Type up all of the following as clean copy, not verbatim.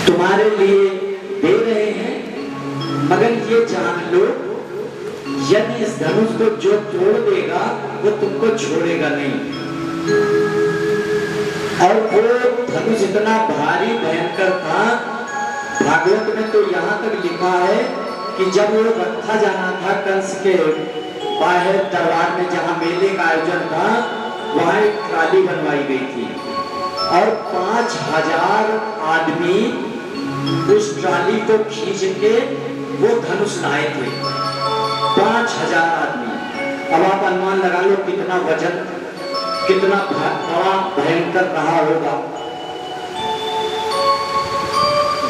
तुम्हारे लिए दे रहे हैं, मगर ये जान लो यदि इस धनुष को जो तोड़ देगा वो तुमको छोड़ेगा नहीं। और वो धनुष इतना भारी भयंकर था, भागवत में तो यहाँ तक लिखा है कि जब वो रखा जाना था कंस के बाहर दरबार में जहाँ मेले का आयोजन था, वहाँ एक ट्राली बनवाई गई थी और 5000 आदमी उस ट्राली को खींच के वो धनुष लाए थे। 5000 आदमी। अब आप अनुमान लगा लो कितना वजन, कितना बड़ा भयंकर रहा होगा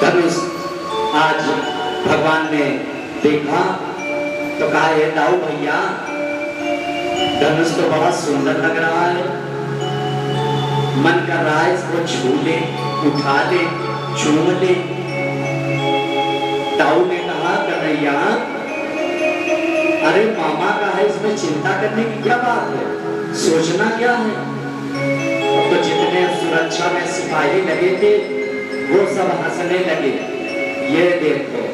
धनुष। आज भगवान ने देखा तो कहा, ये दाऊ भैया धनुष तो बड़ा सुंदर लग रहा है, मन कर रहा है इसको छू ले, उठा ले, चूम ले। दाऊ ने कहा, कन्हैया अरे मामा का है, इसमें चिंता करने की क्या बात है, सोचना क्या है। तो जितने सुरक्षा में सिपाही लगे थे वो सब हंसने लगे। ये देखो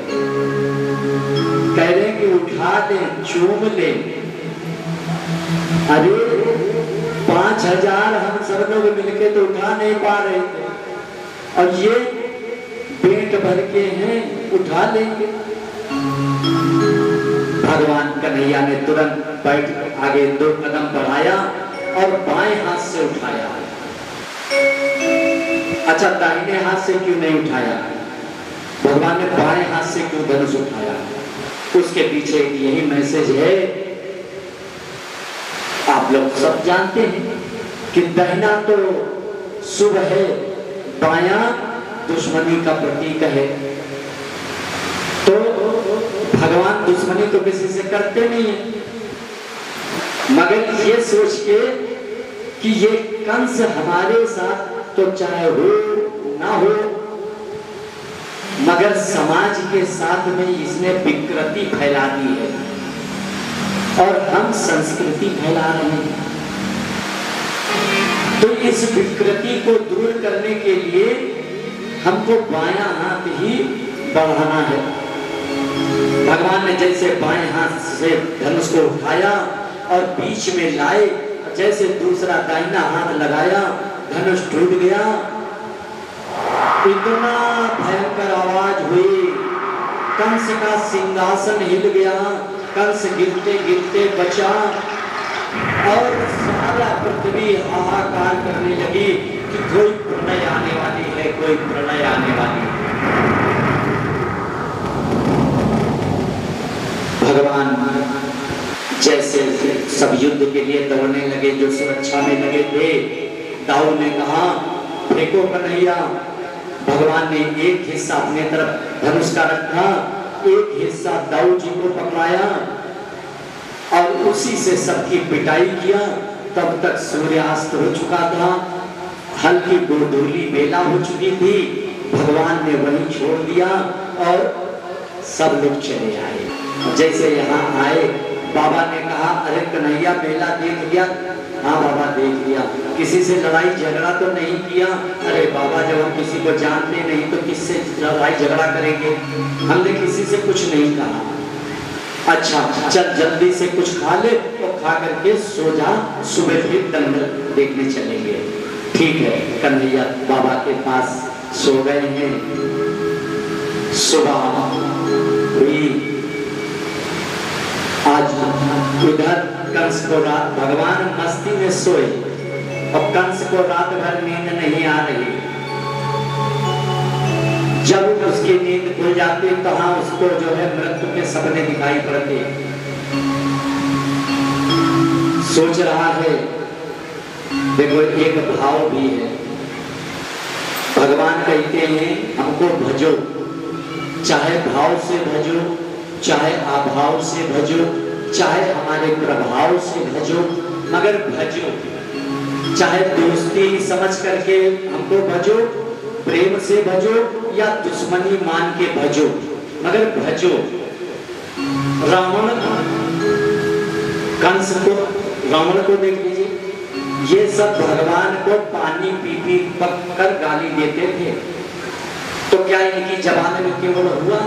कह रहे कि उठा दे, चूम ले। अरे 5000 हम सब लोग मिलके तो उठा नहीं पा रहे थे, और ये पेट भर के हैं, उठा लेंगे। भगवान कन्हैया ने तुरंत बैठ आगे 2 कदम बढ़ाया और बाएं हाथ से उठाया। अच्छा, दाहिने हाथ से क्यों नहीं उठाया? भगवान ने बाएं हाथ से क्यों धनुष उठाया? उसके पीछे यही मैसेज है। आप लोग सब जानते हैं कि दाहिना तो शुभ है, बायां दुश्मनी का प्रतीक है। तो भगवान दुश्मनी तो किसी से करते नहीं है, मगर ये सोच के कि ये कंस हमारे साथ तो चाहे हो ना हो, मगर समाज के साथ में इसने विकृति फैला दी है और हम संस्कृति फैला रहे हैं। तो इस विकृति को दूर करने के लिए हमको बायां हाथ ही बढ़ाना है। भगवान ने जैसे बाएं हाथ से धनुष को उठाया और बीच में लाए, जैसे दूसरा दाहिना हाथ लगाया, धनुष टूट गया। इतना भयंकर आवाज हुई, कंस का सिंहासन हिल गया, कंस गिरते गिरते बचा और सारा पृथ्वी हाहाकार करने लगी कि कोई प्रलय आने वाली है, कोई प्रलय आने वाली है। भगवान जैसे सब युद्ध के लिए दौड़ने लगे, जो सुरक्षा में लगे थे, दाऊ ने कहा फेंको कन्हैया। भगवान ने एक हिस्सा अपने तरफ धनुष का रखा, एक हिस्सा दाऊ जी को पकड़ाया और उसी से सबकी पिटाई किया। तब तक सूर्यास्त हो चुका था, हल्की गोधूली बेला हो चुकी थी। भगवान ने वहीं छोड़ दिया और सब लोग चले आए। जैसे यहाँ आए, बाबा ने कहा, अरे कन्हैया मेला देख लिया? हाँ बाबा देख लिया। किसी से लड़ाई झगड़ा तो नहीं किया? अरे बाबा जब हम किसी को जानते नहीं तो किससे लड़ाई झगड़ा करेंगे, हमने किसी से कुछ नहीं कहा। अच्छा चल जल्दी से कुछ खा ले, तो खा करके सो जा, सुबह फिर दंगल देखने चलेंगे। ठीक है, कन्हैया बाबा के पास सो गए हैं। सुबह हुई, आज उधर कंस को रात, भगवान मस्ती में सोए और कंस को रात भर नींद नहीं आ रही। जब उसकी नींद खुल जाती तो हाँ उसको जो है मृत्यु के सपने दिखाई पड़ते। सोच रहा है, देखो एक भाव भी है। भगवान कहते हैं हमको भजो, चाहे भाव से भजो, चाहे अभाव से भजो, चाहे हमारे प्रभाव से भजो, मगर भजो। चाहे दोस्ती समझ करके हमको भजो, प्रेम से भजो या दुश्मनी मान के भजो, मगर भजो। रावण कंस को, रावण को देख लीजिए, ये सब भगवान को पानी पी पी कर गाली देते थे। तो क्या इनकी जबान में केवल हुआ,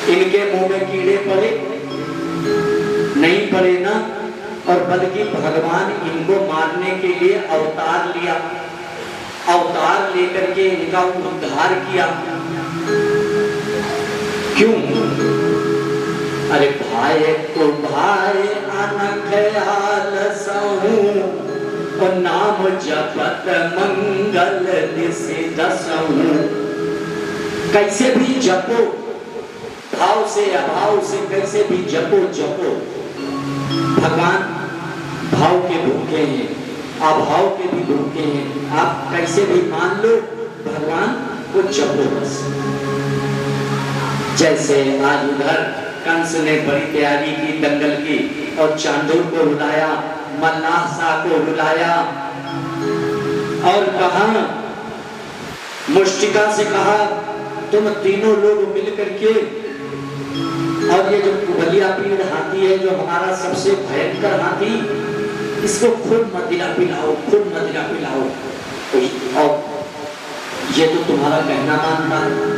इनके मुंह में कीड़े पड़े नहीं पड़े ना, और बल्कि भगवान इनको मारने के लिए अवतार लिया, अवतार लेकर के इनका उद्धार किया। क्यों? अरे भाई को भाई अनखयाल सहूं और नाम जपत मंगल दिशि दसहूं। कैसे भी जपो, भाव से अभाव से कैसे भी जपो जपो, भगवान भाव के भूखे हैं, अभाव के भी भूखे हैं। आप कैसे भी मान लो, भगवान को जपो बस। जैसे आज उधर कंस ने बड़ी तैयारी की दंगल की और चांदूर को बुलाया, मल्लाह शाह को बुलाया और कहा, मुष्टिका से कहा तुम तीनों लोग मिलकर के, और ये जो कुबलिया पीड़ हाथी है जो हमारा सबसे भयंकर हाथी, इसको खूब मदिरा पिलाओ, खूब मदिरा पिलाओ। और ये तो तुम्हारा कहना मानता है,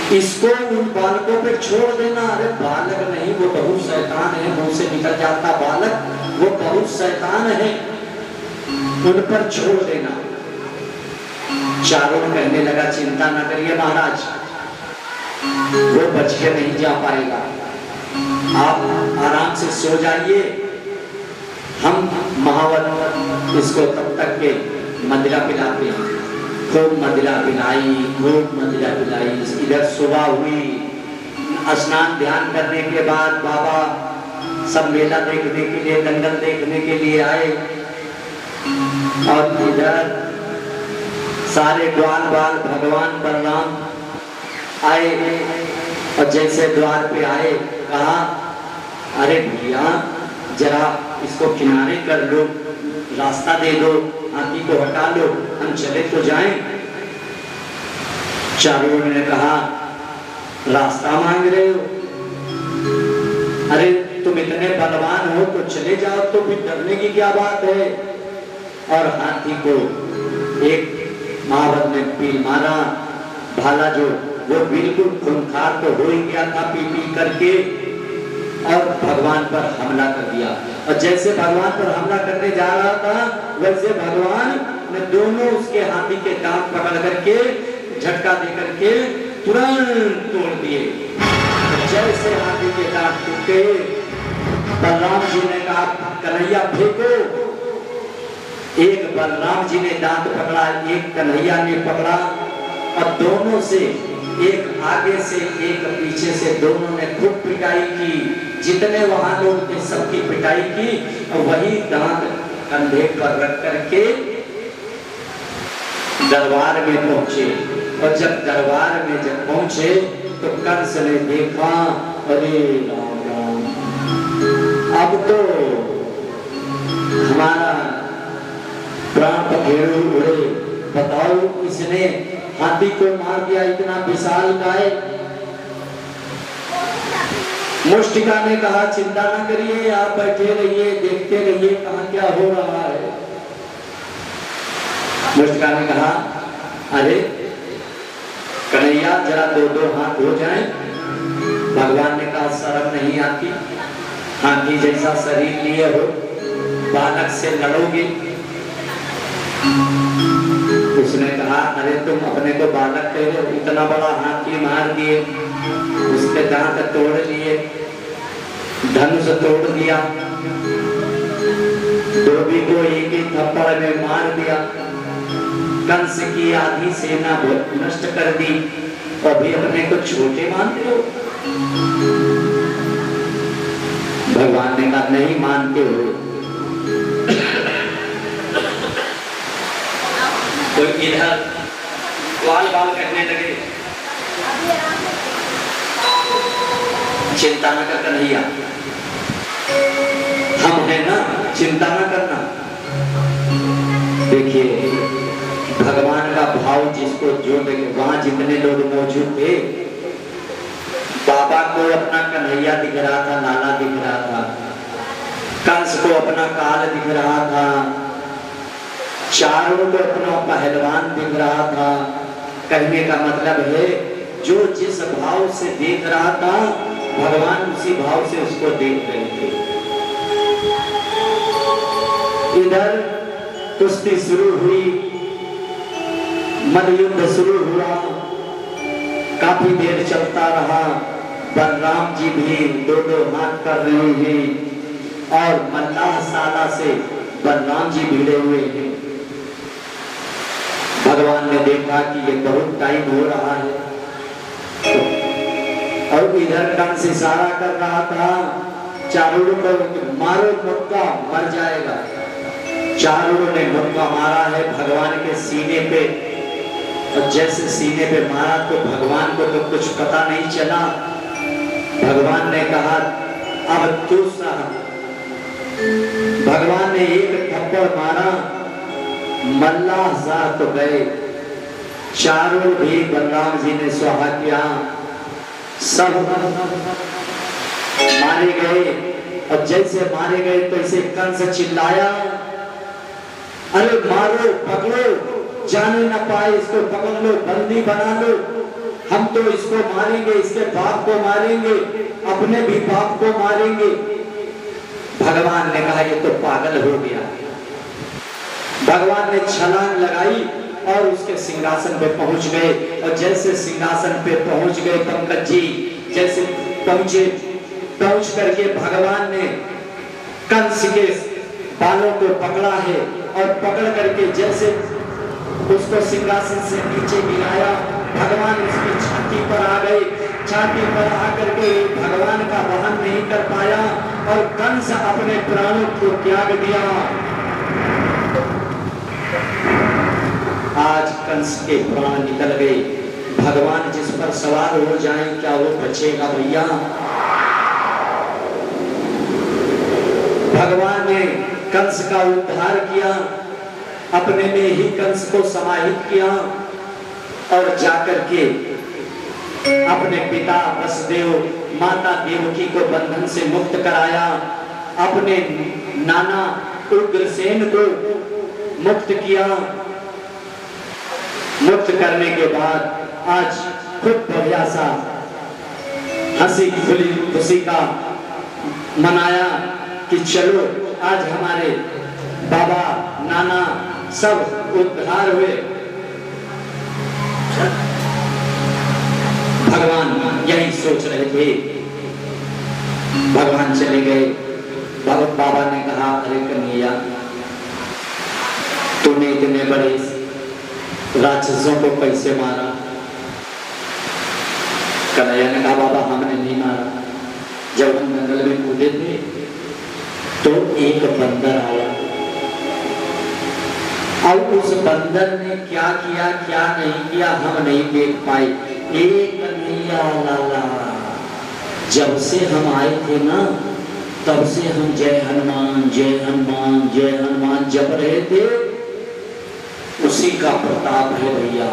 इसको उन बालकों पे छोड़ देना। अरे बालक नहीं, वो बहुत शैतान है, मुंह से निकल जाता बालक, वो बहुत शैतान है, उन पर छोड़ देना। चारों कहने लगा चिंता न करिए महाराज, वो बच के नहीं जा पाएगा, आप आराम से सो जाइए, हम महावत इसको तब तक के मदिरा पिलाते हैं। खूब मदिरा पिलाई, खूब मदिरा पिलाई। इधर सुबह हुई, स्नान ध्यान करने के बाद बाबा सब मेला देखने के लिए, दंगल देखने के लिए आए, और इधर सारे ग्वाल बाल भगवान बलराम आए, और जैसे द्वार पे आए कहा, अरे भैया जरा इसको किनारे कर लो, रास्ता दे दो, हाथी को हटा लो, हम चले तो जाएं। चारों ने कहा रास्ता मांग रहे हो, अरे तुम इतने बलवान हो तो चले जाओ, तो फिर डरने की क्या बात है। और हाथी को एक महावत ने पील मारा, भाला जो वो बिल्कुल खूंखार तो हो ही गया था पी पी करके, और भगवान पर हमला कर दिया। और जैसे भगवान पर हमला करने जा रहा था, वैसे भगवान ने दोनों उसके हाथी के दांत पकड़ करके झटका दे करके तुरंत तोड़ दिए। जैसे हाथी के दांत टूटे, बलराम जी ने कहा कन्हैया फेंको। एक बलराम जी ने दांत पकड़ा, एक कन्हैया ने पकड़ा, और दोनों से, एक आगे से एक पीछे से, दोनों ने खूब पिटाई की। जितने वहां लोग थे सबकी पिटाई की, और वही दांत कंधे पर रख करके दरबार में पहुंचे। और जब दरबार में जब पहुंचे तो कंस ने देखा, अरे राम राम, अब तो हमारा प्राण पखेरु उड़े। बताओ, इसने हाथी को मार दिया, इतना विशाल गाय। मुष्टिका ने कहा चिंता न करिए, आप बैठे रहिए, देखते रहिए कहां क्या हो रहा है। मुष्टिका ने कहा, अरे कन्हैया जरा दो दो हाथ हो जाएं। भगवान ने कहा शर्म नहीं आती, हाथी जैसा शरीर लिए हो, बालक से लड़ोगे। उसने कहा, अरे तुम अपने को बालक कह रहे हो, इतना बड़ा हाथी मार दिए, उसके दांत तोड़ लिए, धनुष तोड़ दिया, धोबी को एक ही थप्पड़ में मार दिया, कंस की आधी सेना नष्ट कर दी, और भी अपने को छोटे मानते हो। भगवान ने कहा नहीं मानते हो। तो इधर ग्वाल बाल कहने लगे, चिंता न कर कन्हैया, हम है ना, चिंता न करना। देखिए भगवान का भाव जिसको जो देखे, वहां जितने लोग मौजूद थे, बाबा को अपना कन्हैया दिख रहा था, लाला दिख रहा था, कंस को अपना काल दिख रहा था, चारों को अपना पहलवान दिख रहा था, कहने का मतलब है जो जिस भाव से देख रहा था भगवान उसी भाव से उसको देख रहे थे। इधर कुश्ती शुरू हुई, मल्लयुद्ध शुरू हुआ, काफी देर चलता रहा। बलराम जी भी दो दो हाथ कर रहे हैं और मल्लाह साला से बलराम जी भिड़े हुए हैं। भगवान ने देखा कि ये बहुत टाइम हो रहा है और इधर कंस इशारा कर रहा था चारुड़ को मारो, मुक्का मर जाएगा। चारुड़ ने मुक्का मारा है भगवान के सीने पे और जैसे सीने पे मारा तो भगवान को तो कुछ पता नहीं चला। भगवान ने कहा अब तू सह। भगवान ने एक थप्पड़ मारा, मल्लाह साह तो गए, चारुड़ भी बलराम जी ने स्वाहा किया, सब मारे गए। और जैसे मारे गए तो इसे कंस चिल्लाया, अरे मारो, पकड़ो, जाने ना पाए, इसको पकड़ लो, बंदी बना लो, हम तो इसको मारेंगे, इसके बाप को मारेंगे, अपने भी बाप को मारेंगे। भगवान ने कहा ये तो पागल हो गया। भगवान ने छलांग लगाई और उसके सिंहासन पे पहुंच गए। और जैसे सिंहासन पे पहुंच गए पंकज जी, जैसे पहुंचे, पहुंच करके भगवान ने कंस के बालों को पकड़ा है और पकड़ करके जैसे उसको सिंहासन से नीचे गिराया, भगवान उसकी छाती पर आ गए। छाती पर आकर के भगवान का वहन नहीं कर पाया और कंस अपने प्राणों को त्याग दिया। आज कंस के प्राण निकल गए। भगवान जिस पर सवार हो जाए क्या वो बचेगा भैया? भगवान ने कंस का उद्धार किया, अपने में ही कंस को समाहित किया और जाकर के अपने पिता वसुदेव, माता देवकी को बंधन से मुक्त कराया, अपने नाना उग्रसेन को मुक्त किया। मुक्त करने के बाद आज खूब बढ़िया सा हंसी खुशी का मनाया कि चलो आज हमारे बाबा नाना सब उद्धार हुए। भगवान यही सोच रहे थे। भगवान चले गए। भगत बाबा ने कहा अरे कन्हैया, तूने इतने बड़े राक्षसों को कैसे मारा? कन्हैया ने कहा बाबा हमने नहीं मारा। जब हम जंगल में कूदे थे तो एक बंदर आया और उस बंदर ने क्या किया क्या नहीं किया हम नहीं देख पाए। एक कन्हैया लाला, जब से हम आए थे ना तब से हम जय हनुमान जय हनुमान जय हनुमान जप रहे थे। उसी का प्रताप है भैया,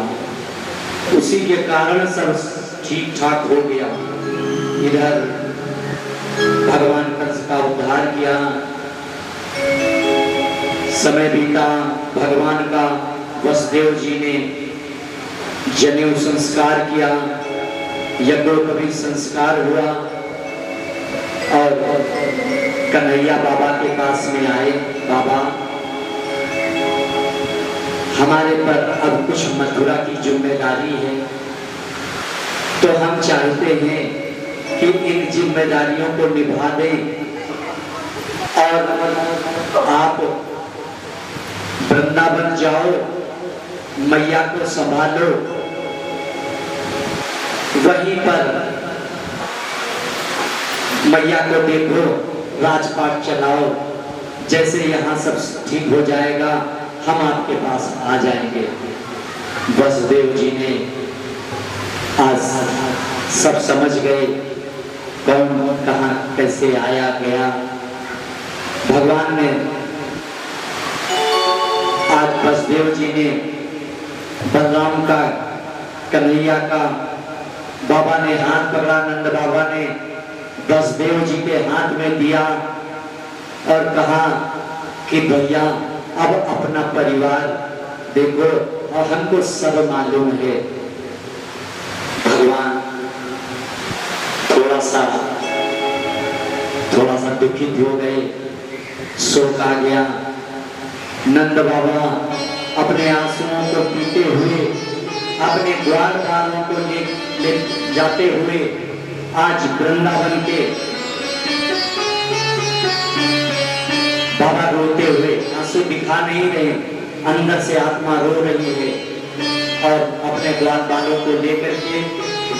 उसी के कारण सब ठीक ठाक हो गया। इधर भगवान कंस का उद्धार किया। समय बीता, भगवान का वसुदेव जी ने जनेऊ संस्कार किया, यज्ञोपवीत संस्कार हुआ और कन्हैया बाबा के पास में आए। बाबा हमारे पर अब कुछ मथुरा की जिम्मेदारी है, तो हम चाहते हैं कि इन जिम्मेदारियों को निभा दें और आप वृंदावन जाओ, मैया को संभालो, वहीं पर मैया को देखो, राजपाट चलाओ। जैसे यहाँ सब ठीक हो जाएगा हम आपके पास आ जाएंगे। वसुदेव जी ने आज सब समझ गए कौन कहाँ कैसे आया गया। भगवान ने आज वसुदेव जी ने बलराम का, कन्हैया का, बाबा ने हाथ पकड़ा, नंद बाबा ने वसुदेव जी के हाथ में दिया और कहा कि भैया अब अपना परिवार देखो और हमको सब मालूम है भगवान थोड़ा सा दुखित हो गए, शोक आ गया। नंद बाबा अपने आंसुओं को पीते हुए अपने द्वार वालों को ले जाते हुए आज वृंदावन के बाबा रोते हुए, आंसू दिखा नहीं रहे, अंदर से आत्मा रो रही है और अपने द्वार वालों को लेकर के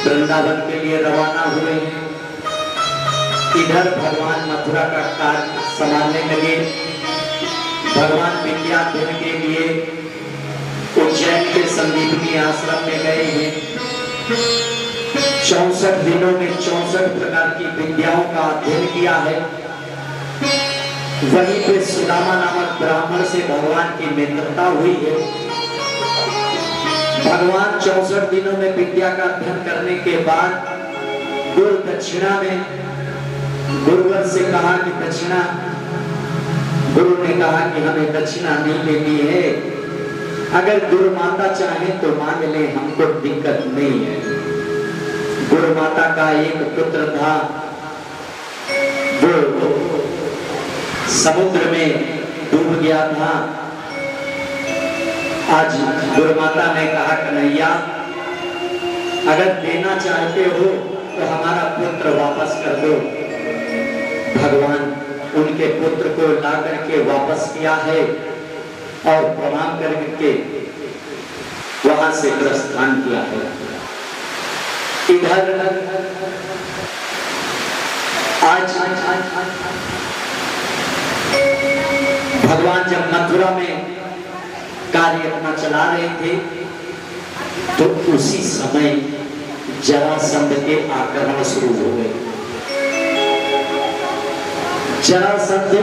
वृंदावन के लिए रवाना हुए हैं। इधर भगवान मथुरा का कार्य संभालने लगे। भगवान विद्याधन के लिए उज्जैन के संदीपनी आश्रम में गए हैं। 64 दिनों में 64 प्रकार की विद्याओं का अध्ययन किया है। वहीं पे सुदामा नामक ब्राह्मण से भगवान की मित्रता हुई है। भगवान 64 दिनों में विद्या का अध्ययन करने के बाद गुरु दक्षिणा में गुरुवर से कहा कि दक्षिणा, गुरु ने कहा कि हमें दक्षिणा नहीं लेनी है, अगर गुरु माता चाहे तो मांग ले, हमको दिक्कत नहीं है। गुरु माता का एक पुत्र था, वो समुद्र में डूब गया था। आज गुरु माता ने कहा कन्हैया अगर देना चाहते हो तो हमारा पुत्र वापस कर दो। भगवान उनके पुत्र को ला करके वापस किया है और प्रणाम करके वहां से प्रस्थान किया है। इधर आज भगवान जब मथुरा में कार्य अपना चला रहे थे तो उसी समय जरासंध के आक्रमण शुरू हो गए। जरासंध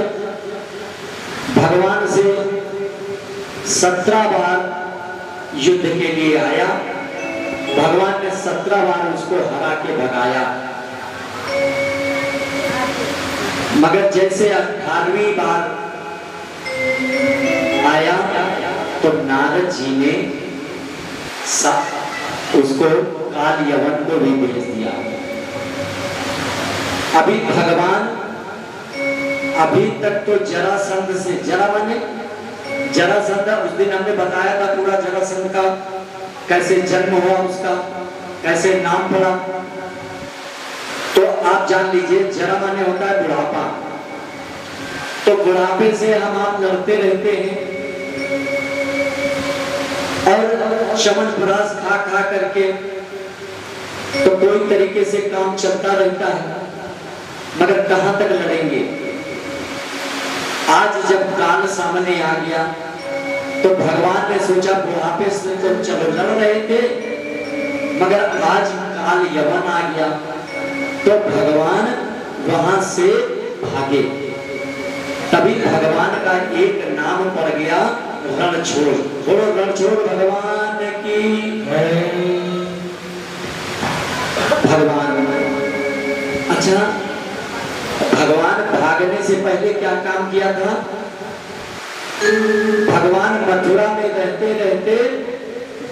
भगवान से 17 बार युद्ध के लिए आया। भगवान ने 17 बार उसको हरा के भगाया, मगर जैसे 18वीं बार आया तो नारद जी ने उसको काल यवन को भी भेज दिया। अभी भगवान अभी तक तो जरासंध से, जरा माने जरासंध, उस दिन हमने बताया था पूरा जरासंध का कैसे जन्म हुआ, उसका कैसे नाम पड़ा। तो आप जान लीजिए जरा माने होता है बुढ़ापा। तो बुढ़ापे से हम आप लड़ते रहते हैं और च्यवनप्राश खा खा करके तो कोई तरीके से काम चलता रहता है, मगर कहां तक लड़ेंगे। आज जब काल सामने आ गया तो भगवान ने सोचा बुढ़ापे से तो चलो लड़ रहे थे, मगर आज काल यवन आ गया तो भगवान वहां से भागे। तभी भगवान का एक नाम पड़ गया रणछोड़। बोलो रणछोड़ भगवान की। भगवान, अच्छा भगवान भागने से पहले क्या काम किया था? भगवान मथुरा में रहते रहते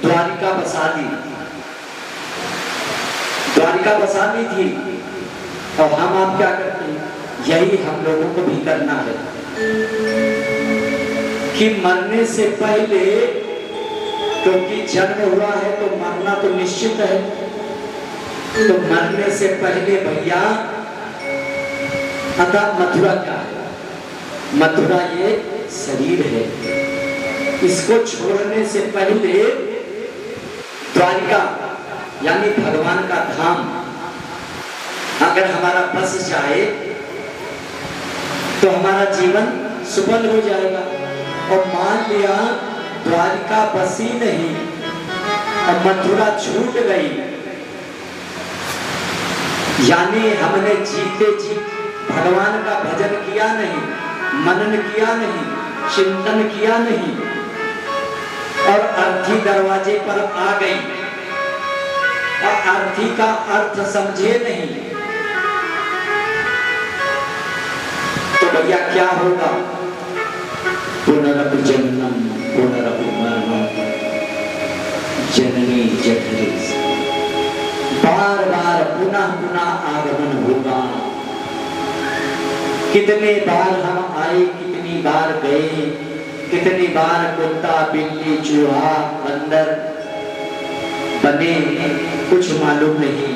द्वारिका बसा दी, द्वारिका बसा दी थी। और हम आप क्या करते हैं? यही हम लोगों को भी करना है कि मरने से पहले, क्योंकि जन्म हुआ है तो मरना तो निश्चित है, तो मरने से पहले भैया, अतः मथुरा क्या है? मथुरा ये शरीर है, इसको छोड़ने से पहले द्वारिका यानी भगवान का धाम अगर हमारा बस जाए तो हमारा जीवन सफल हो जाएगा। और मान लिया द्वारिका बसी नहीं और मथुरा छूट गई, यानी हमने जीते जी भगवान का भजन किया नहीं, मनन किया नहीं, चिंतन किया नहीं और अर्थी दरवाजे पर आ गई और अर्थी का अर्थ समझे नहीं, तो भैया क्या होगा? पुनरपि जन्मम पुनरपि मरणम जननी जठरे। पुनः पुनः आगमन होगा। कितने बार हम आए, कितनी बार गए, कितनी बार कुत्ता बिल्ली चूहा बंदर बने, कुछ मालूम नहीं।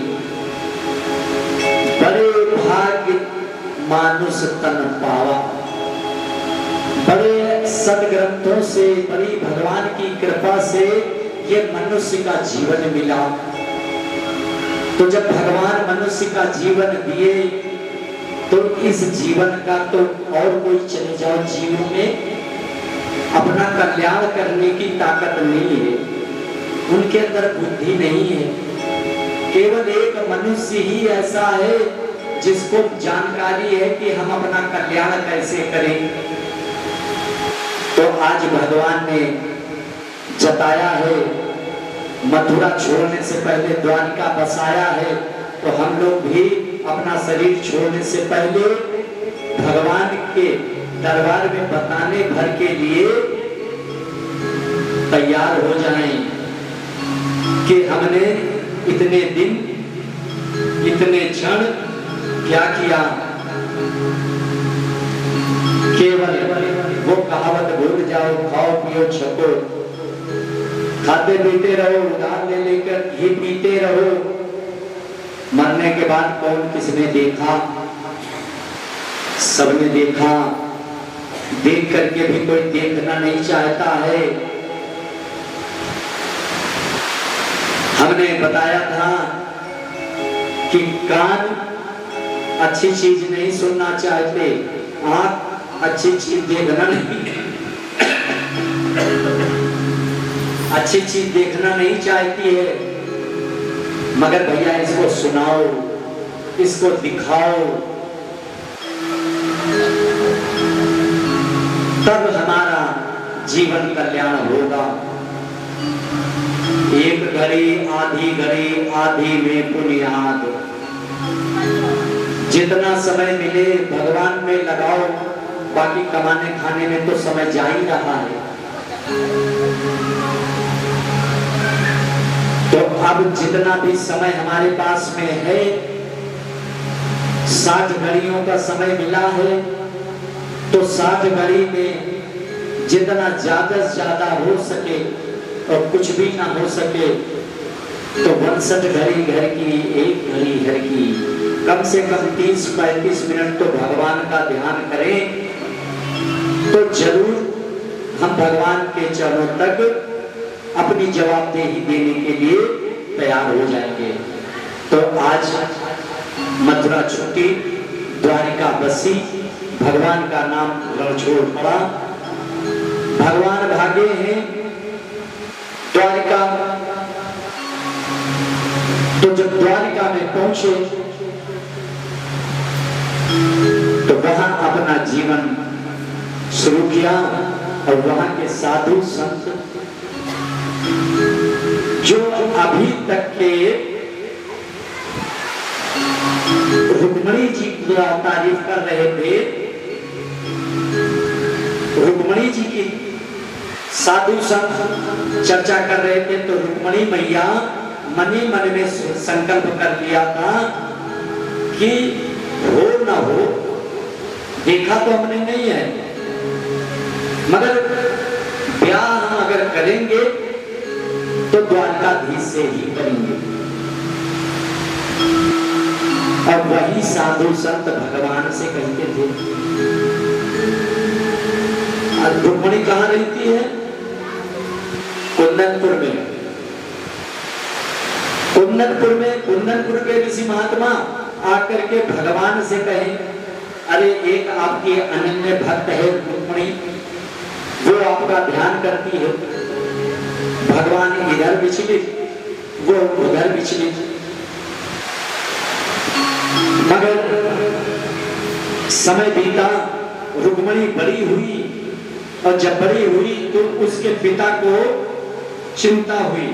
बड़े भाग्य मानुष तन पावा, बड़े सदग्रंथों से, बड़ी भगवान की कृपा से ये मनुष्य का जीवन मिला। तो जब भगवान मनुष्य का जीवन दिए तो इस जीवन का तो और कोई चले जाओ जीवों में अपना कल्याण करने की ताकत नहीं है, उनके अंदर बुद्धि नहीं है। केवल एक मनुष्य ही ऐसा है जिसको जानकारी है कि हम अपना कल्याण कैसे करें। तो आज भगवान ने जताया है, मथुरा छोड़ने से पहले द्वारिका बसाया है, तो हम लोग भी अपना शरीर छोड़ने से पहले भगवान के दरबार में बताने भर के लिए तैयार हो जाएं कि हमने इतने दिन, इतने क्षण क्या किया। केवल वो कहावत भूल जाओ, खाओ पियो छको, खाते पीते रहो, उधार ले लेकर घी पीते रहो। मरने के बाद कौन किसने देखा? सबने देखा। देख करके भी कोई देखना नहीं चाहता है। हमने बताया था कि कान अच्छी चीज नहीं सुनना चाहते, आंख अच्छी चीज देखना नहीं अच्छी चीज देखना नहीं चाहती है। मगर भैया इसको सुनाओ, इसको दिखाओ, तब हमारा जीवन कल्याण होगा। एक घड़ी आधी में पुनियाद, जितना समय मिले भगवान में लगाओ, बाकी कमाने खाने में तो समय जा ही रहा है। तो अब जितना भी समय हमारे पास में है, 60 घड़ियों का समय मिला है, तो 60 घड़ी में जितना ज्यादा से ज्यादा हो सके और कुछ भी ना हो सके तो 62 घड़ी घर की, एक घड़ी घर की, कम से कम 30-35 मिनट तो भगवान का ध्यान करें, तो जरूर हम भगवान के चरणों तक अपनी जवाबदेही देने के लिए तैयार हो जाएंगे। तो आज मथुरा छुट्टी, द्वारिका बसी, भगवान का नाम रणछोड़ पड़ा, भगवान भागे हैं द्वारिका। तो जब द्वारिका में पहुंचे तो वहां अपना जीवन शुरू किया और वहां के साधु संत जो अभी तक के रुक्मणी जी की तारीफ कर रहे थे, रुक्मणी जी की साधु संत चर्चा कर रहे थे, तो रुक्मणी मैया मन ही मन में संकल्प कर लिया था कि हो ना हो, देखा तो हमने नहीं है, मगर ब्याह हम अगर करेंगे तो द्वारकाधीश से ही करेंगे। और वही साधु संत भगवान से कहते थे। रुक्मणी कहाँ रहती है? कुंदनपुर में। कुंदनपुर के ऋषि महात्मा आकर के भगवान से कहे, अरे एक आपकी अनन्य भक्त है रुक्मणी, वो आपका ध्यान करती है। भगवान इधर विचलित, वो उधर विचलित, मगर समय बीता, रुक्मणी बड़ी हुई, और जब बड़ी हुई तो उसके पिता को चिंता हुई।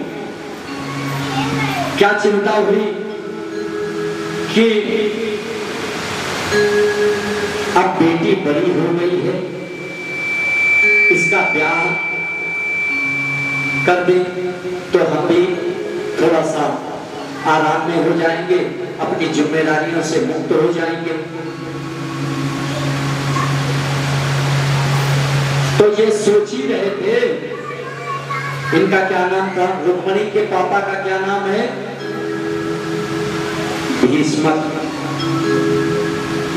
क्या चिंता हुई? कि अब बेटी बड़ी हो गई है, इसका ब्याह कर दे तो हम भी थोड़ा सा आराम में हो जाएंगे, अपनी जिम्मेदारियों से मुक्त हो जाएंगे। तो ये सोच ही रहे थे। इनका क्या नाम था? रुक्मणी के पापा का क्या नाम है? भीष्मक।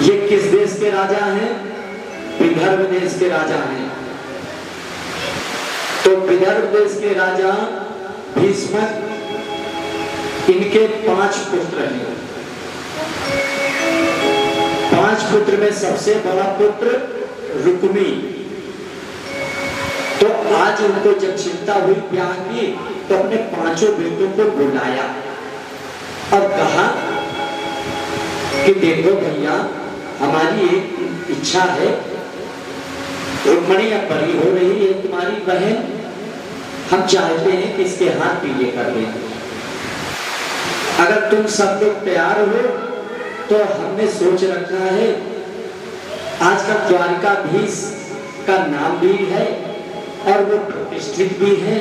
ये किस देश के राजा हैं? विदर्भ देश के राजा हैं। तो विदर्भ देश के राजा भीष्मक, इनके 5 पुत्र हैं। 5 पुत्र में सबसे बड़ा पुत्र रुक्मी। तो आज उनको जब चिंता हुई ब्याह की, तो अपने 5 बेटों को बुलाया और कहा कि देखो भैया, हमारी एक इच्छा है, रुक्मणी अब बड़ी हो रही है तुम्हारी बहन, हम चाहते हैं कि इसके हाथ पीले कर दें। अगर तुम सब लोग तैयार हो तो हमने सोच रखा है, आजकल द्वारिकाधीश का नाम भी है और वो प्रतिष्ठित भी है,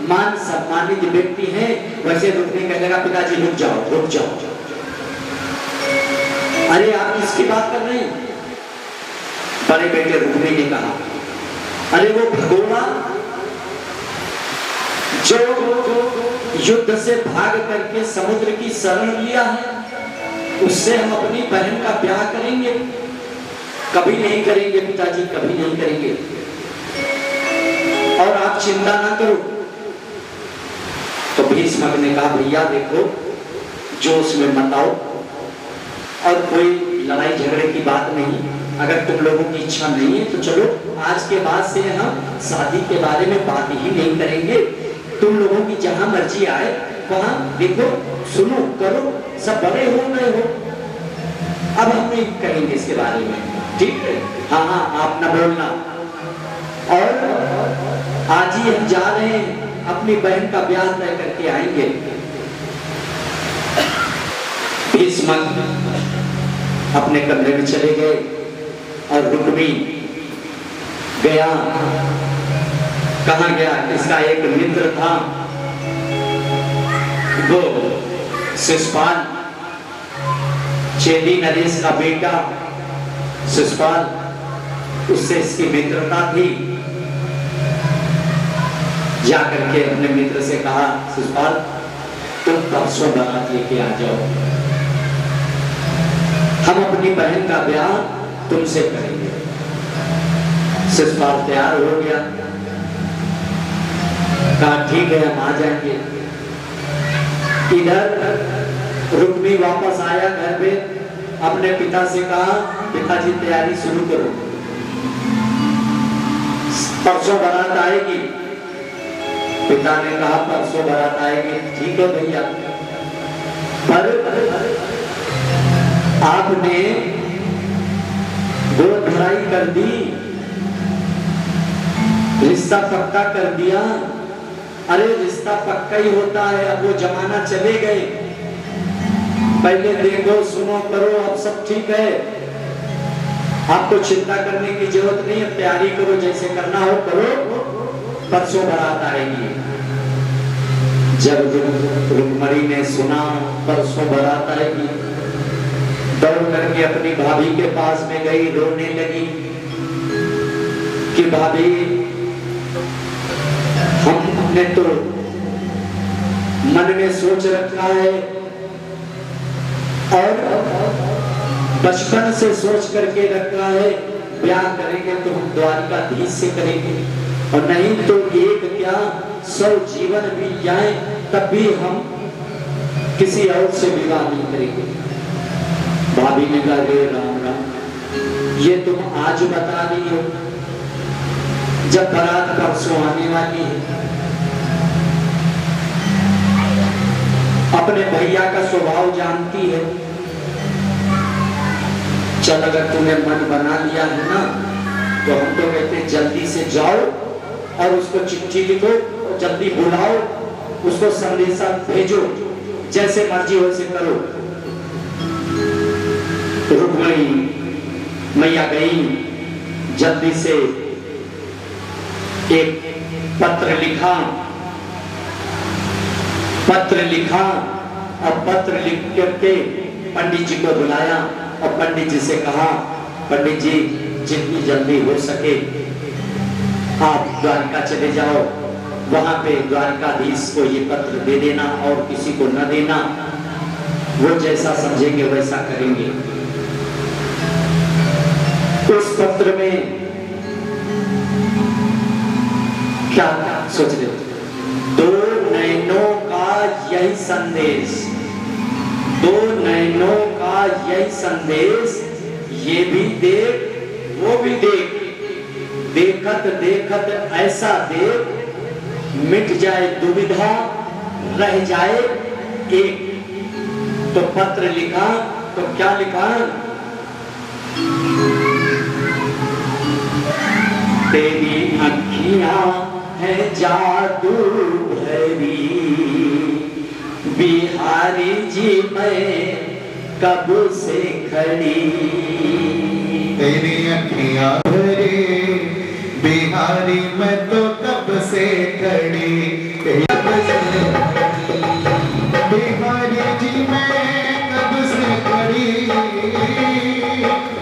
मान सम्मानित व्यक्ति है। वैसे रुकने कहने लगा, पिताजी रुक जाओ रुक जाओ। अरे आप किसकी बात कर रहे हैं? बड़े बेटे रुक्मी ने कहा, अरे वो भगोड़ा जो युद्ध से भाग करके समुद्र की शरण लिया है, उससे हम अपनी बहन का ब्याह करेंगे? कभी नहीं करेंगे पिताजी, कभी नहीं करेंगे। और आप चिंता ना करो। तो भीष्मक ने कहा, भैया देखो, जोश में मत आओ और कोई लड़ाई झगड़े की बात नहीं। अगर तुम लोगों की इच्छा नहीं है तो चलो, आज के बाद से हम शादी के बारे में बात ही नहीं करेंगे। तुम लोगों की जहां मर्जी आए वहां देखो, सुनो, करो, सब बड़े हो गए हो, अब हम नहीं करेंगे इसके बारे में, ठीक है? हाँ हाँ, आप न बोलना। और आज ही हम जा रहे हैं, अपनी बहन का ब्याह तय करके आएंगे। भीष्मक अपने कमरे में चले गए और रुक्मी गया। कहां गया? इसका एक मित्र था, वो शिशुपाल, चेदी नरेश का बेटा शिशुपाल, उससे इसकी मित्रता थी। जाकर के अपने मित्र से कहा, शिशुपाल तुम परसों बारात लेके आ जाओ, हम अपनी बहन का ब्याह तुमसे करेंगे। शिशुपाल तैयार हो गया, कहा ठीक है हम आ जाएंगे। इधर रुक्मी वापस आया घर पे, अपने पिता से कहा, पिताजी तैयारी शुरू करो, परसों बारात आएगी। पिता ने कहा परसों बारात आएगी, ठीक है भैया, पर आपने गोद भराई कर दी, रिश्ता पक्का कर दिया। अरे रिश्ता पक्का ही होता है, अब वो जमाना चले गए। पहले देखो, सुनो, करो, अब सब ठीक है, आपको चिंता करने की जरूरत नहीं है, तैयारी करो, जैसे करना हो करो, परसों बारात आएगी। जब रुक्मणी ने सुना परसों बारात आएगी, दौड़ करके अपनी भाभी के पास में गई, रोने लगी कि भाभी, हमने तो मन में सोच रखा है और बचपन से सोच करके रखा है, ब्याह करेंगे तो हम द्वारिकाधीश से करेंगे, और नहीं तो एक क्या 100 जीवन भी जाए तब भी हम किसी और से विवाह नहीं करेंगे। भाभी ने कहा, रे राम राम, ये तुम आज बता रही हो, जब बारात परसों आने वाली है। अपने भैया का स्वभाव जानती है, चल अगर तूने मन बना लिया है ना, तो हम तो कहते जल्दी से जाओ और उसको चिट्ठी लिखो, जल्दी बुलाओ, उसको संदेशा भेजो, जैसे मर्जी वैसे करो। रुक्मणी मैया गई, जल्दी से एक पत्र लिखा और पत्र लिख करके पंडित जी को बुलाया और पंडित जी से कहा, पंडित जी जितनी जल्दी हो सके आप द्वारका चले जाओ, वहां पे द्वारकाधीश को ये पत्र दे देना और किसी को न देना, वो जैसा समझेंगे वैसा करेंगे। उस पत्र में क्या सोच रहे हो? दो नयनों का यही संदेश, दो नयनों का यही संदेश, ये भी देख वो भी देख, देखत देखत ऐसा देख, मिट जाए दुविधा रह जाए एक। तो पत्र लिखा तो क्या लिखा? तेरी अखियां है जादू भरी, बिहारी जी मैं कब से खड़ी। तेरी अखियां भरी बिहारी मैं तो कब से खड़ी, बिहारी जी मैं कब से खड़ी,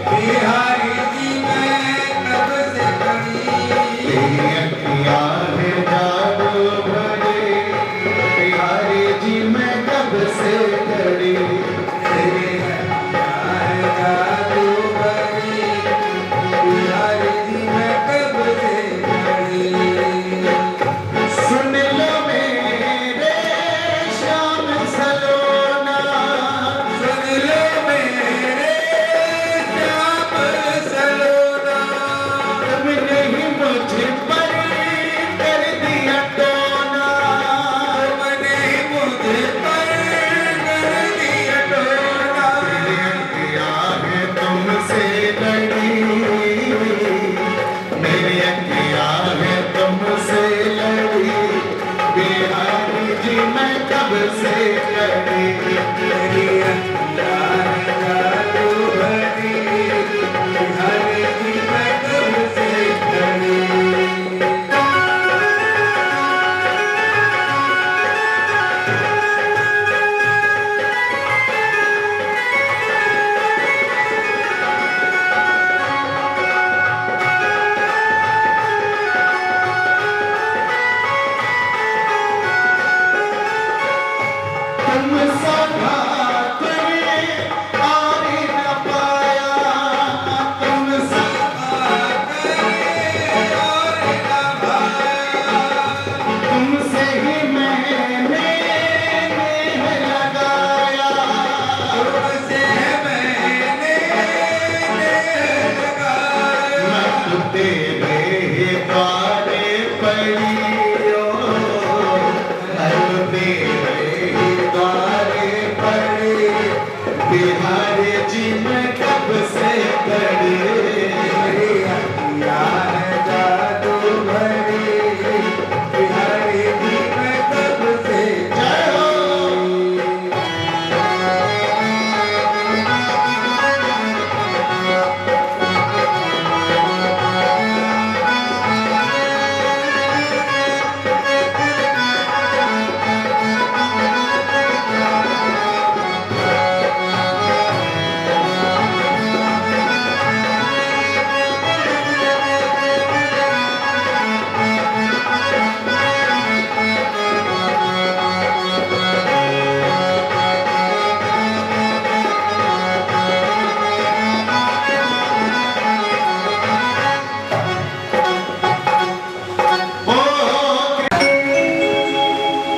बिहारी जी मैं कब से खड़ी। तेरी अखियां है जादू भरी, बिहारी जी मैं कब से खड़ी, तेरी अखियां है जादू भरी, बिहारी जी मैं कब से खड़ी। सुन लो मेरे श्याम सलोना, सुन लो मेरे श्याम सलोना, तुमने ही मुझ पर कर दिया टोना, तुमने ही मुझ पर कर दिया टोना। मेरी अखियां है तुमसे लड़ी, मेरी अखियां है तुमसे लड़ी, बिहारी जी मैं कब से खड़ी, मेरी अखियां है जादू भरी, बिहारी जी मैं कब से खड़ी। तुम सौभाग्य में और न पाया, तुम सौभाग्य में और न पाया, तुमसे ही मैंने नेह लगाया, तुमसे मैंने नेह लगाया। मैं तो तेरे द्वारे पड़ी, बिहारी जी मैं कब से खड़ी, मेरी अखियां है जादू भरी, बिहारी जी मैं कब से। जय हो।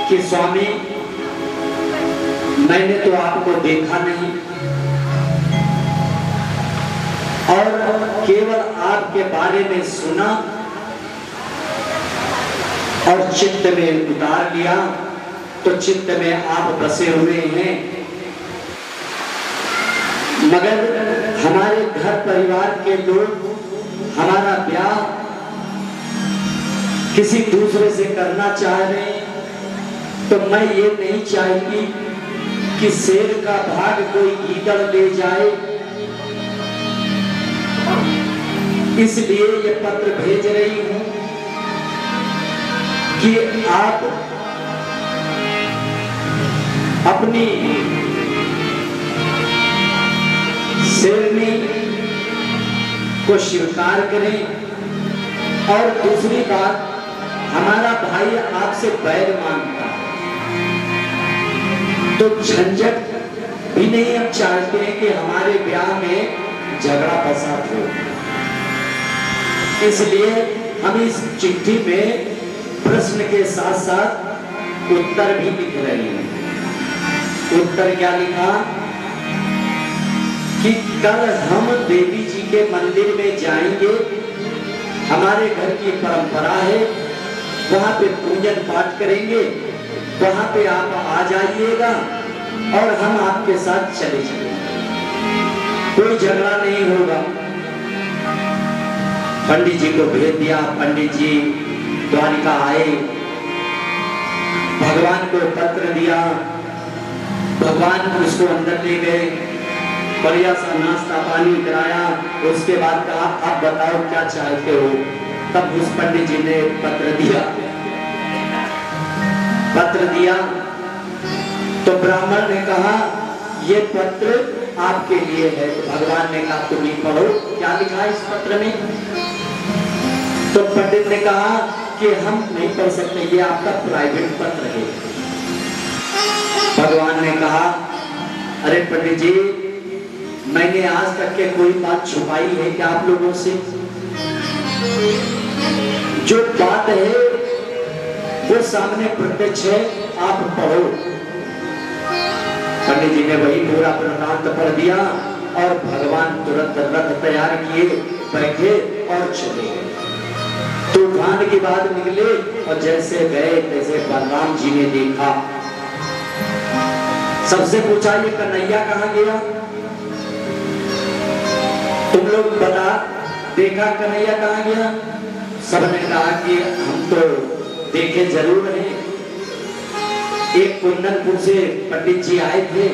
कि स्वामी मैंने तो आपको देखा नहीं और केवल आपके बारे में सुना और चित्त में उतार लिया, तो चित्त में आप बसे हुए हैं, मगर हमारे घर परिवार के लोग हमारा ब्याह किसी दूसरे से करना चाह रहे हैं, तो मैं ये नहीं चाहती कि शेर का भाग कोई गीदड़ ले जाए, इसलिए ये पत्र भेज रही हूं कि आप अपनी शेरनी को स्वीकार करें। और दूसरी बात, हमारा भाई आपसे बैर मांगता तो झंझट भी नहीं हम चाहते हैं कि हमारे ब्याह में झगड़ा फसाद हो। इसलिए हम इस चिट्ठी में प्रश्न के साथ साथ उत्तर भी लिख रहे हैं। उत्तर क्या लिखा कि कल हम देवी जी के मंदिर में जाएंगे, हमारे घर की परंपरा है, वहां पे पूजन पाठ करेंगे, वहां पे आप आ जाइएगा और हम आपके साथ चले जाएंगे, कोई झगड़ा नहीं होगा। पंडित जी को भेज दिया। पंडित जी द्वारिका आए, भगवान को पत्र दिया, भगवान उसको अंदर ले गए, बढ़िया सा नाश्ता पानी कराया। उसके बाद कहा अब बताओ क्या चाहते हो। तब उस पंडित जी ने पत्र दिया। पत्र दिया तो ब्राह्मण ने कहा ये पत्र आपके लिए है। तो भगवान ने कहा तुम ही पढ़ो क्या लिखा है इस पत्र में। तो पंडित ने कहा कि हम नहीं पढ़ सकते, ये आपका प्राइवेट पत्र है। भगवान ने कहा अरे पंडित जी, मैंने आज तक के कोई बात छुपाई है क्या आप लोगों से? जो बात है वो सामने प्रत्यक्ष है, आप पढ़ो। पंडित जी ने वही पूरा वृत्तांत पढ़ दिया और भगवान तुरंत रथ तैयार किए, बैठे और चले गए। तूफान की बाद निकले और जैसे गए तैसे बलराम जी ने देखा। सबसे पूछा ये कन्हैया कहाँ गया? तुम लोग बता, देखा कन्हैया कहाँ गया? सबने कहा कि हम तो देखे जरूर हैं। एक कुंदनपुर से पंडित जी आए थे,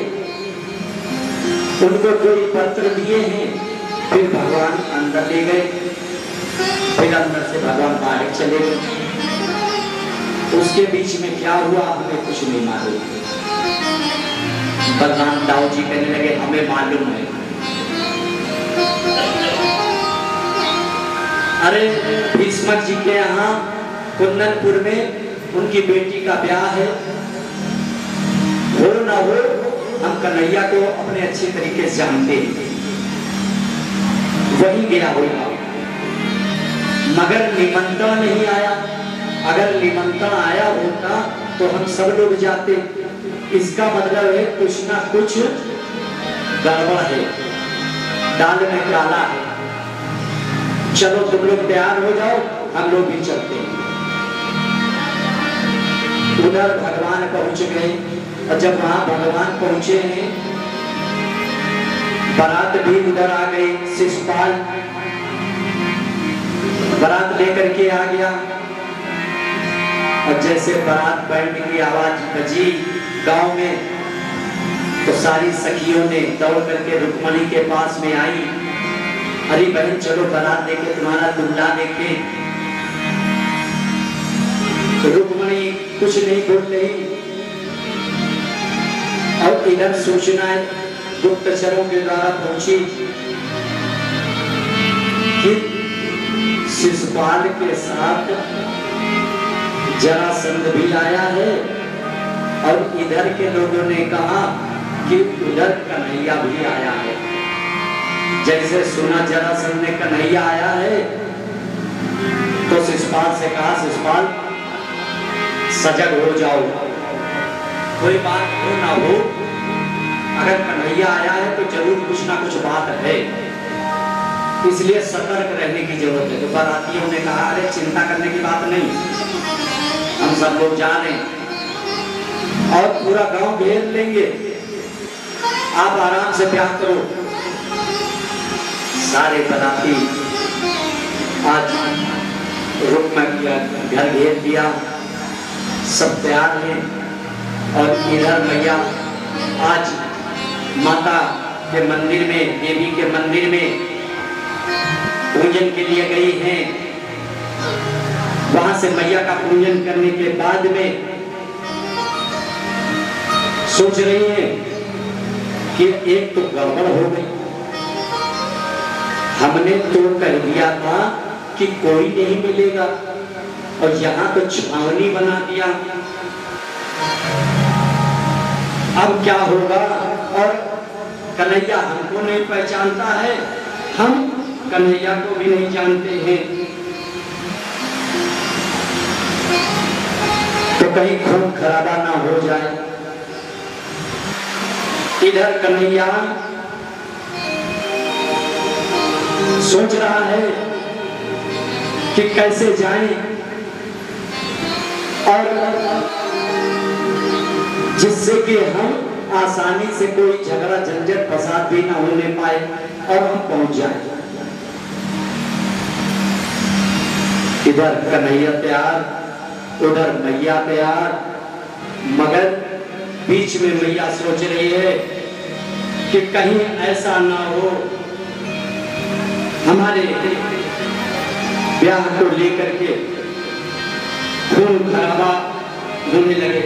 उनको कोई पत्र दिए हैं। फिर भगवान अंदर ले गए, फिर अंदर से भगवान बाहर चले गए। उसके बीच में क्या हुआ हमें कुछ नहीं मालूम। बलराम दाऊ जी कहने लगे हमें मालूम है। अरे भीष्मक जी के यहाँ कुंदनपुर में उनकी बेटी का ब्याह है, हो ना हो हम कन्हैया को अपने अच्छे तरीके से जानते हैं, वही गया होगा। मगर निमंत्रण नहीं आया। अगर निमंत्रण आया होता तो हम सब लोग जाते। इसका मतलब है कुछ ना कुछ गड़बड़ है, दाल में काला है। चलो तुम लोग तैयार हो जाओ, हम लोग भी चलते हैं। उधर भगवान पहुंच गए और जब वहां भगवान पहुंचे हैं, बारात भी उधर आ गई। शिषपाल बारात लेकर के आ गया और जैसे बारात बैंड की आवाज बजी गांव में, तो सारी सखियों ने दौड़ करके रुक्मणी के पास में आई। अरे बहन चलो बारात देखे, तुम्हारा दूल्हा देखे। रुक्मणी कुछ नहीं बोल रही और इधर सूचना गुप्तचरों के द्वारा पहुंची कि शिषपाल के साथ जरासंध भी आया है और इधर के लोगों ने कहा कि उधर कन्हैया भी आया है। जैसे सुना जरासंध ने कन्हैया आया है तो शिषपाल से कहा शिषपाल सजग हो जाओ, कोई बात हो ना हो, अगर कन्हैया आया है तो जरूर कुछ ना कुछ बात है, इसलिए सतर्क रहने की जरूरत है। तो बारातियों ने कहा अरे चिंता करने की बात नहीं, हम सब लोग जाने और पूरा गांव घेर लेंगे, आप आराम से ब्याह करो। सारे बाराती आज रुक्मणी घर घेर दिया, सब तैयार हैं और इधर मैया आज माता के मंदिर में, देवी के मंदिर में पूजन के लिए गई हैं। वहां से मैया का पूजन करने के बाद में सोच रही है कि एक तो गड़बड़ हो गई, हमने तो कह दिया था कि कोई नहीं मिलेगा और यहाँ तो छावनी बना दिया, अब क्या होगा। और कन्हैया हमको नहीं पहचानता है, हम कन्हैया को भी नहीं जानते हैं, तो कहीं खून खराबा ना हो जाए। इधर कन्हैया सोच रहा है कि कैसे जाएं और जिससे कि हम आसानी से कोई झगड़ा झंझट फसाद भी ना होने पाए और हम पहुंच जाएं। इधर कन्हैया तैयार, उधर मैया तैयार, मगर बीच में मैया सोच रही है कि कहीं ऐसा ना हो हमारे ब्याह को लेकर के खून खराबा होने लगे।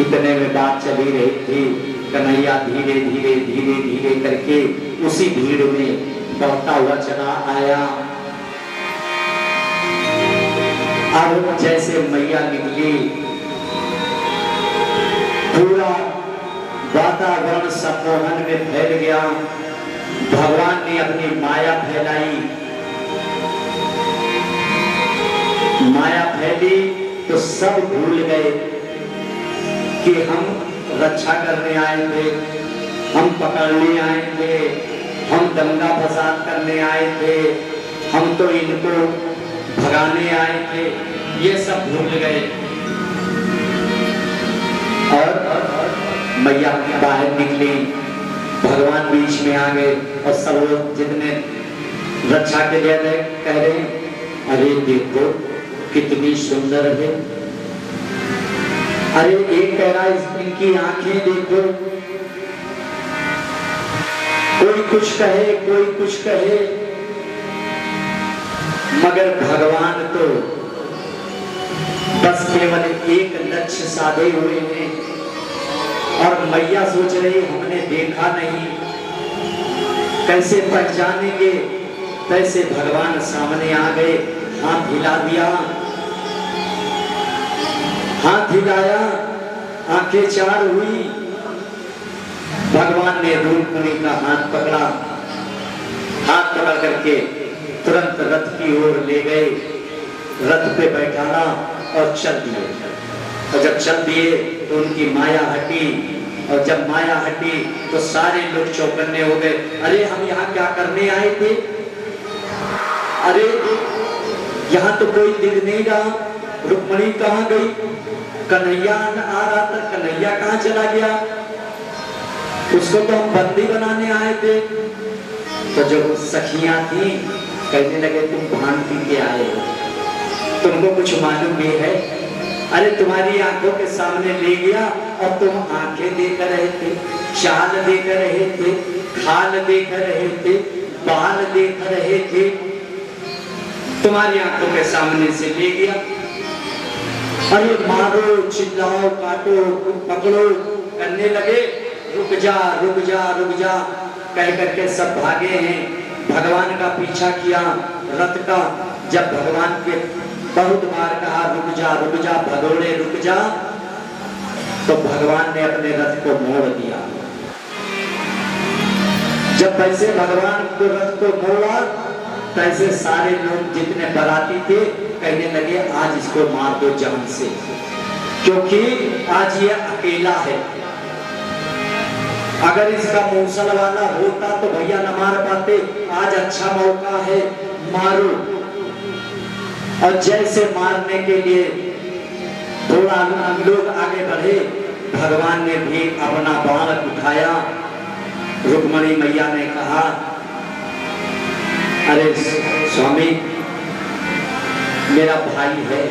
इतने में बात चली रही थी, कन्हैया धीरे धीरे धीरे धीरे करके उसी भीड़ में बढ़ता हुआ चला आया। अब जैसे मैया निकली, पूरा वातावरण सम्मोहन में फैल गया। भगवान ने अपनी माया फैलाई, माया फैली तो सब भूल गए कि हम रक्षा करने आए थे, हम पकड़ने आए थे, हम दंगा फसाद करने आए थे, हम तो इनको भगाने आए थे, ये सब भूल गए। और मैया बाहर निकली, भगवान बीच में आ गए और सब लोग जितने रक्षा के लिए कह रहे हैं, अरे देखो कितनी सुंदर है, अरे एक कह रहा है इनकी आंखें देखो, कोई कुछ कहे कोई कुछ कहे, मगर भगवान तो बस केवल एक लक्ष्य साधे हुए हैं। और मैया सोच रही हमने देखा नहीं, कैसे पहचानेंगे। तैसे भगवान सामने आ गए, हाथ हिला दिया, हाथ हिलाया, आंखें चार हुई, भगवान ने रुक्मिणी का हाथ पकड़ा, हाथ पकड़ करके तुरंत रथ की ओर ले गए, रथ पे बैठाना और चल दिए। और जब चल दिए तो उनकी माया हटी, और जब माया हटी तो सारे लोग चौकन्ने हो गए, अरे हम यहाँ क्या करने आए थे, अरे यहाँ तो कोई दिख नहीं रहा, रुक्मिणी कहाँ गई, कन्हैया आ रहा था, कन्हैया कहाँ चला गया, उसको तो हम बंदी बनाने आए थे। तो जो सखियां थी कहने लगे तुम भान पी के आए हो, तुमको कुछ मालूम भी है, अरे तुम्हारी आंखों के सामने ले गया और तुम आंखें देख रहे थे, चाल देख रहे थे, खाल देख रहे थे, बाल देख रहे थे, तुम्हारी आंखों के सामने से ले गया, अरे मारो चिल्लाओ काटो पकड़ो करने लगे, रुक जा रुक जा रुक जा कह करके सब भागे हैं। भगवान का पीछा किया रथ का, जब भगवान के बहुत बार कहा रुक जा भगोड़े रुक जा, तो भगवान ने अपने रथ को मोड़ दिया। जब वैसे भगवान को रथ को मोड़ा, तैसे सारे लोग जितने बराती थे कहने लगे आज इसको मार दो जान से, क्योंकि आज ये अकेला है, अगर इसका मूसल वाला होता तो भैया न मार पाते, आज अच्छा मौका है मारो। और जैसे मारने के लिए थोड़ा लोग आगे बढ़े, भगवान ने भी अपना बाण उठाया। रुक्मिणी मैया ने कहा अरे स्वामी मेरा भाई है,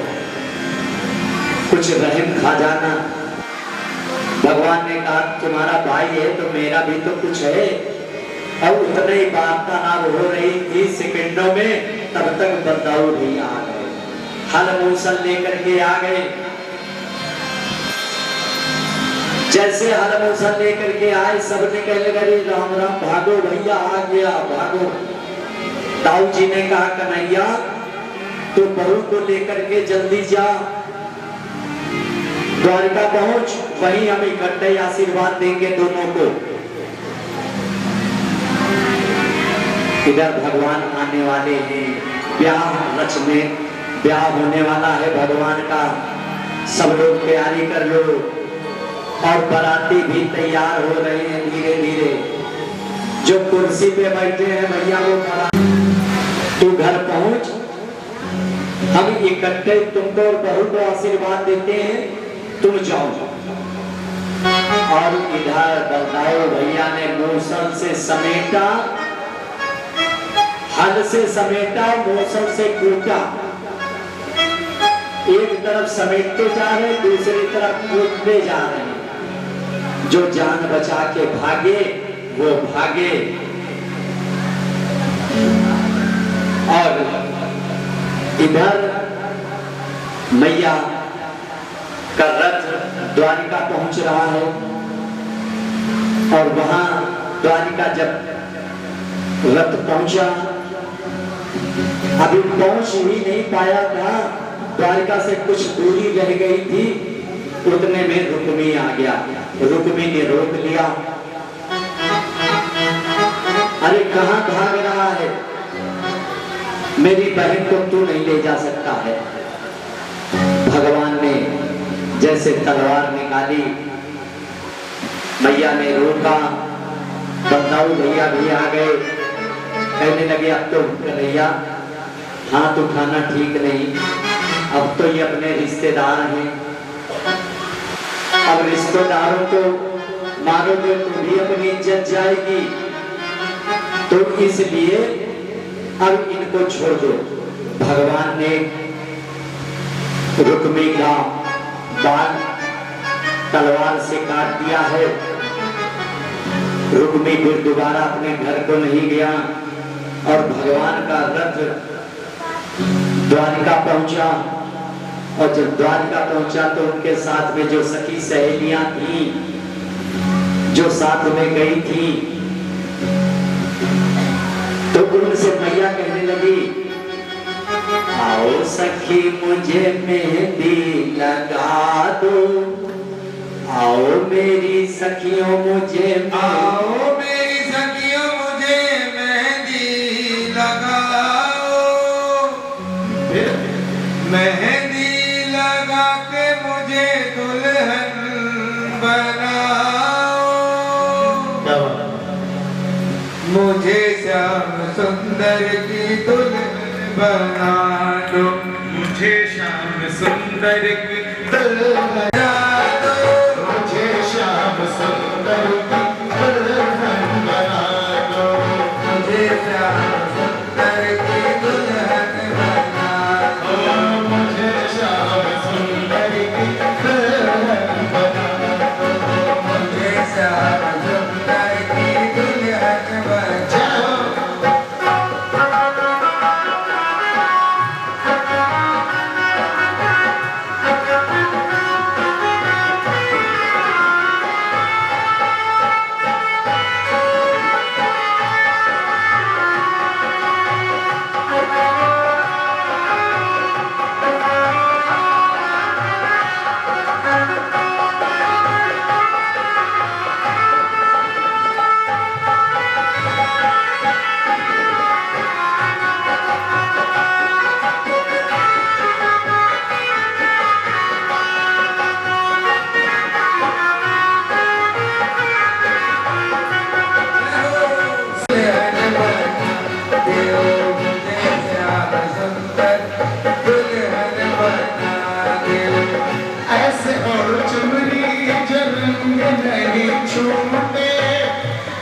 कुछ रहम खा जाना। भगवान ने कहा तुम्हारा भाई है तो मेरा भी तो कुछ है। और उतने ही वार्तालाप हो रही थी सेकंडों में, तब तक बदलाव भी आ गए, हल मूसल लेकर के आ गए। जैसे हरमूसा लेकर के आए, सबने कहने लगे राम राम, भागो भैया आ गया भागो। दाऊ जी ने कहा कन्हैया तो बहू को लेकर के जल्दी जा, द्वारिका पहुंच, वहीं हम इकट्ठे आशीर्वाद देंगे दोनों को। इधर भगवान आने वाले हैं, ब्याह रचने, ब्याह होने वाला है भगवान का, सब लोग तैयारी कर लो। और बाराती भी तैयार हो रहे हैं धीरे धीरे। जो कुर्सी पे बैठे हैं भैया वो बारात, तू घर पहुंच, हम इकट्ठे तुमको और बहू को आशीर्वाद देते हैं, तुम जाओ। और इधर बलदाऊ भैया ने मूसल से समेटा, हल से समेटा, मूसल से कूटा। एक तरफ समेटते जा रहे, दूसरी तरफ कूटते जा रहे हैं। जो जान बचा के भागे वो भागे। और इधर मैया का रथ द्वारिका पहुंच रहा है। और वहां द्वारिका जब रथ पहुंचा, अभी पहुंच ही नहीं पाया था, द्वारिका से कुछ दूरी रह गई थी, उतने में रुक्मी आ गया। रुक्मी ने रोक लिया, अरे कहां भाग रहा है, मेरी बहन को तू नहीं ले जा सकता है। भगवान ने जैसे तलवार निकाली, मैया ने रोका, बलदाऊ भैया भी आ गए, कहने लगे अब तो कन्हैया हाथ उठाना ठीक नहीं, अब तो ये अपने रिश्तेदार हैं, अब रिश्तेदारों को मारोगे तो भी अपनी इज्जत जाएगी, तो इसलिए अब इनको छोड़ दो। भगवान ने रुक्मी का बाल तलवार से काट दिया है। रुक्मी फिर दोबारा अपने घर को नहीं गया और भगवान का रथ द्वारिका पहुंचा। और जब द्वारिका पहुंचा तो उनके साथ में जो सखी सहेलियां थी, जो साथ में गई थी, तो उनसे मैया कहने लगी, आओ सखी मुझे मेहंदी लगा दो, आओ मेरी सखियों मुझे, आओ मेरी सखियों मुझे मेहंदी लगाओ, मेहंदी लगा के मुझे दुल्हन बनाओ, मुझे श्याम सुंदर की दुल्हन बना दो, मुझे श्याम सुंदर की दुल्हन बना दो, मुझे श्याम सुंदर की दुल्हन बना दो, मुझे श्याम सुंदर की दुल्हन बना दो, मुझे श्याम सुंदर की दुल्हन बना दो, मुझे श्याम सुंदर की दुल्हन बना दो।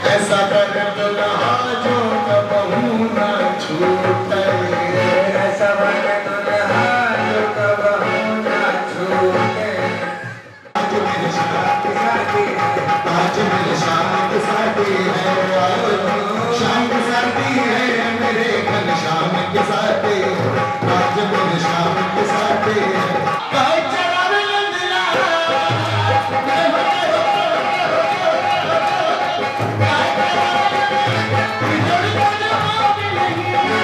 ऐसा कर दुल्हा जो कबहू ना छूटे, ऐसा कर दुल्हा जो कबहू ना छूटे। आज मेरे शाम की शादी है, आज मेरे शाम की शादी है, शाम की शादी है मेरे कल शाम की शादी है, आज मेरे शाम की शादी है। रे